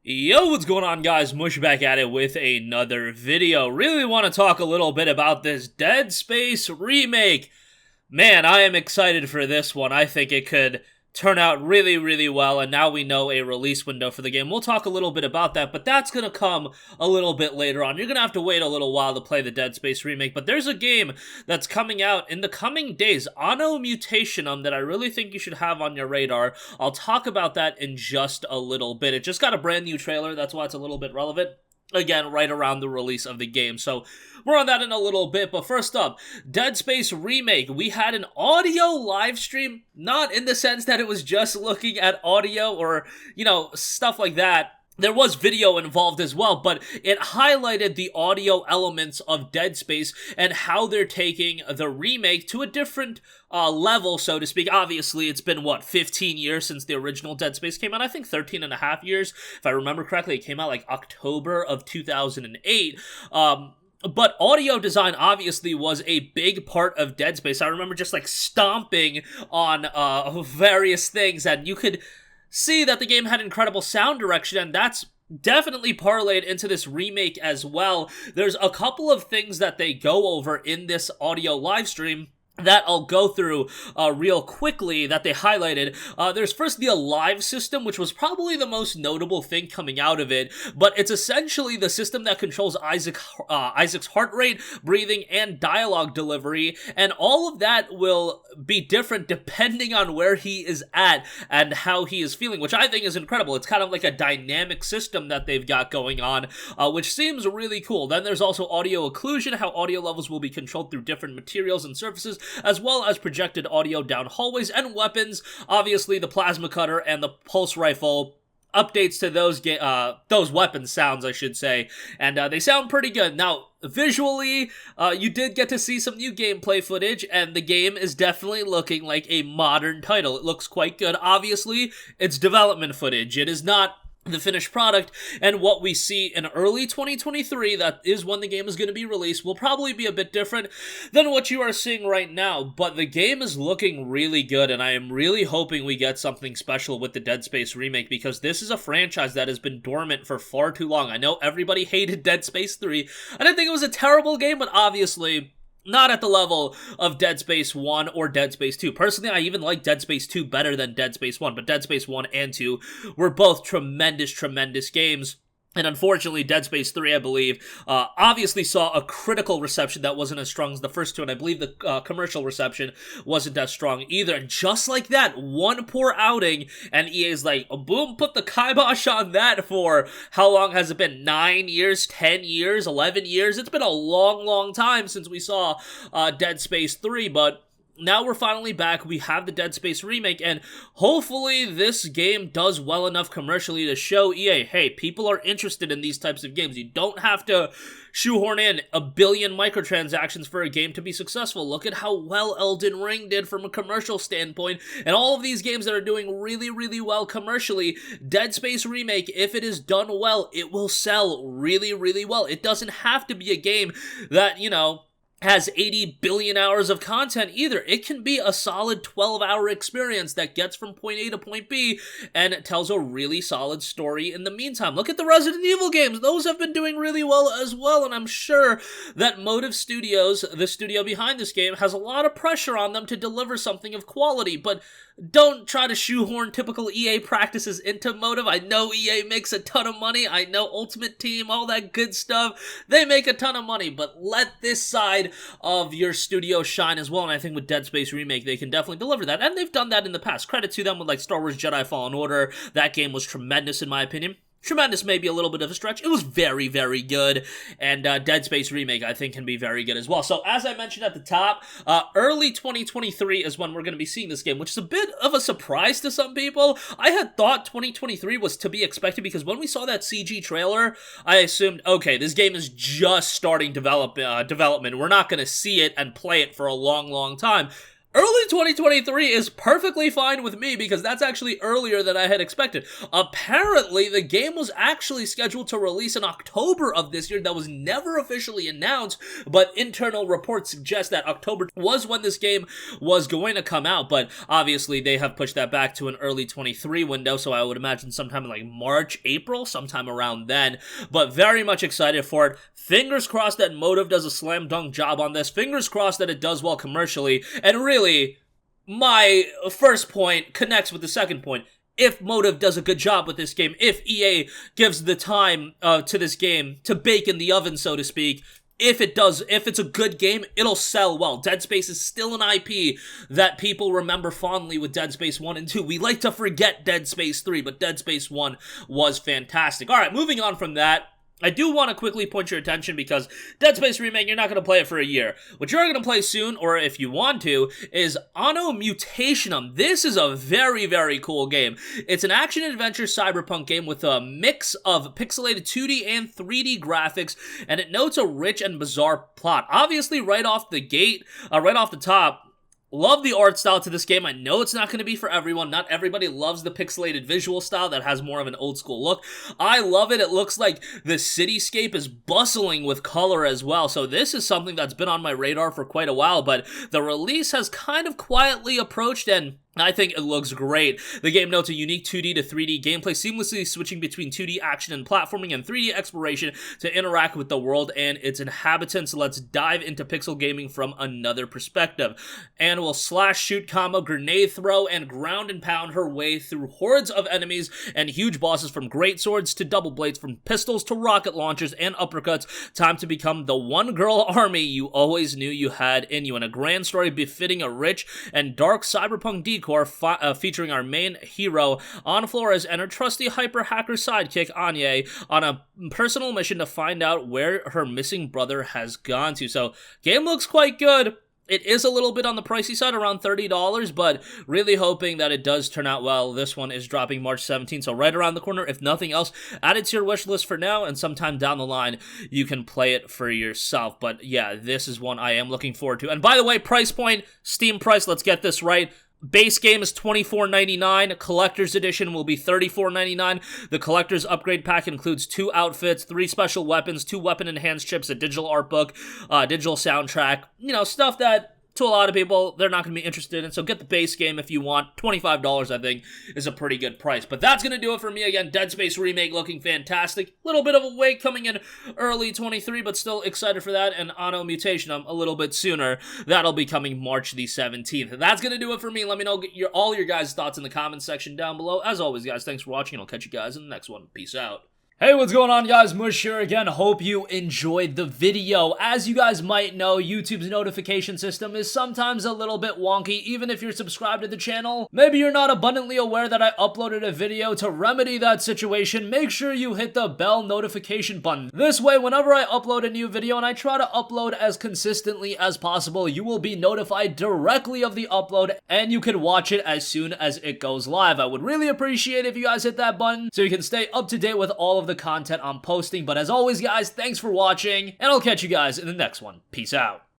Yo, what's going on, guys? Mush back at it with another video. Really want to talk a little bit about this Dead Space remake. Man, I am excited for this one. I think it could turn out really well, and now we know a release window for the game. We'll talk a little bit about that, but that's going to come a little bit later on. You're going to have to wait a little while to play the Dead Space remake, but there's a game that's coming out in the coming days, ANNO Mutationem, that I really think you should have on your radar. I'll talk about that in just a little bit. It just got a brand new trailer, that's why it's a little bit relevant. Again, right around the release of the game. So, we're on that in a little bit, but first up, Dead Space Remake. We had an audio live stream, not in the sense that it was just looking at audio or, stuff like that. There was video involved as well, but it highlighted the audio elements of Dead Space and how they're taking the remake to a different level, so to speak. Obviously, it's been, 15 years since the original Dead Space came out? I think 13 and a half years. If I remember correctly, it came out like October of 2008. But audio design obviously was a big part of Dead Space. I remember just like stomping on various things, and you could see that the game had incredible sound direction, and that's definitely parlayed into this remake as well. There's a couple of things that they go over in this audio live stream that I'll go through real quickly that they highlighted. There's first the Alive system, which was probably the most notable thing coming out of it, but it's essentially the system that controls Isaac's heart rate, breathing, and dialogue delivery, and all of that will be different depending on where he is at and how he is feeling, which I think is incredible. It's kind of like a dynamic system that they've got going on, which seems really cool. Then there's also audio occlusion, how audio levels will be controlled through different materials and surfaces, as well as projected audio down hallways and weapons. Obviously, the plasma cutter and the pulse rifle updates to those weapon sounds, I should say, and they sound pretty good. Now, visually, you did get to see some new gameplay footage, and the game is definitely looking like a modern title. It looks quite good. Obviously, it's development footage. It is not the finished product, and what we see in early 2023, that is when the game is going to be released, will probably be a bit different than what you are seeing right now, but the game is looking really good, and I am really hoping we get something special with the Dead Space remake, because this is a franchise that has been dormant for far too long. I know everybody hated Dead Space 3. I didn't think it was a terrible game, but obviously not at the level of Dead Space 1 or Dead Space 2. Personally, I even like Dead Space 2 better than Dead Space 1, but Dead Space 1 and 2 were both tremendous games. And unfortunately, Dead Space 3, I believe, obviously saw a critical reception that wasn't as strong as the first two, and I believe the commercial reception wasn't as strong either. And just like that, one poor outing, and EA's like, boom, put the kibosh on that for, how long has it been? 9 years, 10 years, 11 years? It's been a long time since we saw Dead Space 3, but now we're finally back. We have the Dead Space remake, and hopefully this game does well enough commercially to show EA, hey, people are interested in these types of games. You don't have to shoehorn in a billion microtransactions for a game to be successful. Look at how well Elden Ring did from a commercial standpoint, and all of these games that are doing really well commercially. Dead Space remake, if it is done well, it will sell really well. It doesn't have to be a game that, has 80 billion hours of content either. It can be a solid 12-hour experience that gets from point A to point B and tells a really solid story in the meantime. Look at the Resident Evil games. Those have been doing really well as well, and I'm sure that Motive Studios, the studio behind this game, has a lot of pressure on them to deliver something of quality, but don't try to shoehorn typical EA practices into Motive. I know EA makes a ton of money. I know Ultimate Team, all that good stuff. They make a ton of money, but let this side of your studio shine as well, and I think with Dead Space Remake, they can definitely deliver that, and they've done that in the past. Credit to them with, like, Star Wars Jedi Fallen Order. That game was tremendous, in my opinion. Tremendous may be a little bit of a stretch. It was very good, and Dead Space Remake, I think, can be very good as well. So, as I mentioned at the top, early 2023 is when we're going to be seeing this game, which is a bit of a surprise to some people. I had thought 2023 was to be expected, because when we saw that CG trailer, I assumed, okay, this game is just starting development. We're not going to see it and play it for a long time. Early 2023 is perfectly fine with me because that's actually earlier than I had expected. Apparently, the game was actually scheduled to release in October of this year. That was never officially announced, but internal reports suggest that October was when this game was going to come out, but obviously they have pushed that back to an early 23 window, so I would imagine sometime in like March, April, sometime around then, but very much excited for it. Fingers crossed that Motive does a slam dunk job on this. Fingers crossed that it does well commercially, and really, my first point connects with the second point. If Motive does a good job with this game, if EA gives the time to this game to bake in the oven, so to speak, if it's a good game, it'll sell well. Dead Space is still an IP that people remember fondly with Dead Space 1 and 2. We like to forget Dead Space 3, but Dead Space 1 was fantastic. Alright, moving on from that, I do want to quickly point your attention because Dead Space Remake, you're not going to play it for a year. What you're going to play soon, or if you want to, is ANNO Mutationem. This is a very, very cool game. It's an action-adventure cyberpunk game with a mix of pixelated 2D and 3D graphics, and it notes a rich and bizarre plot. Obviously, right off the gate, right off the top, love the art style to this game. I know it's not going to be for everyone. Not everybody loves the pixelated visual style that has more of an old school look. I love it. It looks like the cityscape is bustling with color as well. So this is something that's been on my radar for quite a while, but the release has kind of quietly approached, and I think it looks great. The game notes a unique 2D to 3D gameplay, seamlessly switching between 2D action and platforming and 3D exploration to interact with the world and its inhabitants. Let's dive into pixel gaming from another perspective. And we'll slash, shoot, combo, grenade throw, and ground and pound her way through hordes of enemies and huge bosses, from great swords to double blades, from pistols to rocket launchers and uppercuts. Time to become the one-girl army you always knew you had in you, in a grand story befitting a rich and dark cyberpunk decor, featuring our main hero, Ann Flores, and her trusty hyper-hacker sidekick, Anya, on a personal mission to find out where her missing brother has gone to. So, game looks quite good. It is a little bit on the pricey side, around $30, but really hoping that it does turn out well. This one is dropping March 17th, so right around the corner. If nothing else, add it to your wish list for now, and sometime down the line, you can play it for yourself. But yeah, this is one I am looking forward to. And by the way, price point, Steam price, let's get this right. Base game is $24.99. Collector's edition will be $34.99. The collector's upgrade pack includes 2 outfits, 3 special weapons, 2 weapon enhanced chips, a digital art book, digital soundtrack, you know, stuff that to a lot of people they're not going to be interested in. So get the base game if you want. $25, I think, is a pretty good price. But that's going to do it for me. Again, Dead Space Remake looking fantastic. Little bit of a wait coming in early 23, but still excited for that. And ANNO Mutationem a little bit sooner. That'll be coming March the 17th. That's going to do it for me. Let me know all your guys' thoughts in the comments section down below. As always, guys, thanks for watching, and I'll catch you guys in the next one. Peace out. Hey, what's going on, guys? Mush here again. Hope you enjoyed the video. As you guys might know, YouTube's notification system is sometimes a little bit wonky, even if you're subscribed to the channel. Maybe you're not abundantly aware that I uploaded a video. To remedy that situation, make sure you hit the bell notification button. This way, whenever I upload a new video, and I try to upload as consistently as possible, you will be notified directly of the upload, and you can watch it as soon as it goes live. I would really appreciate it if you guys hit that button so you can stay up to date with all of the content I'm posting. But as always, guys, thanks for watching, and I'll catch you guys in the next one. Peace out.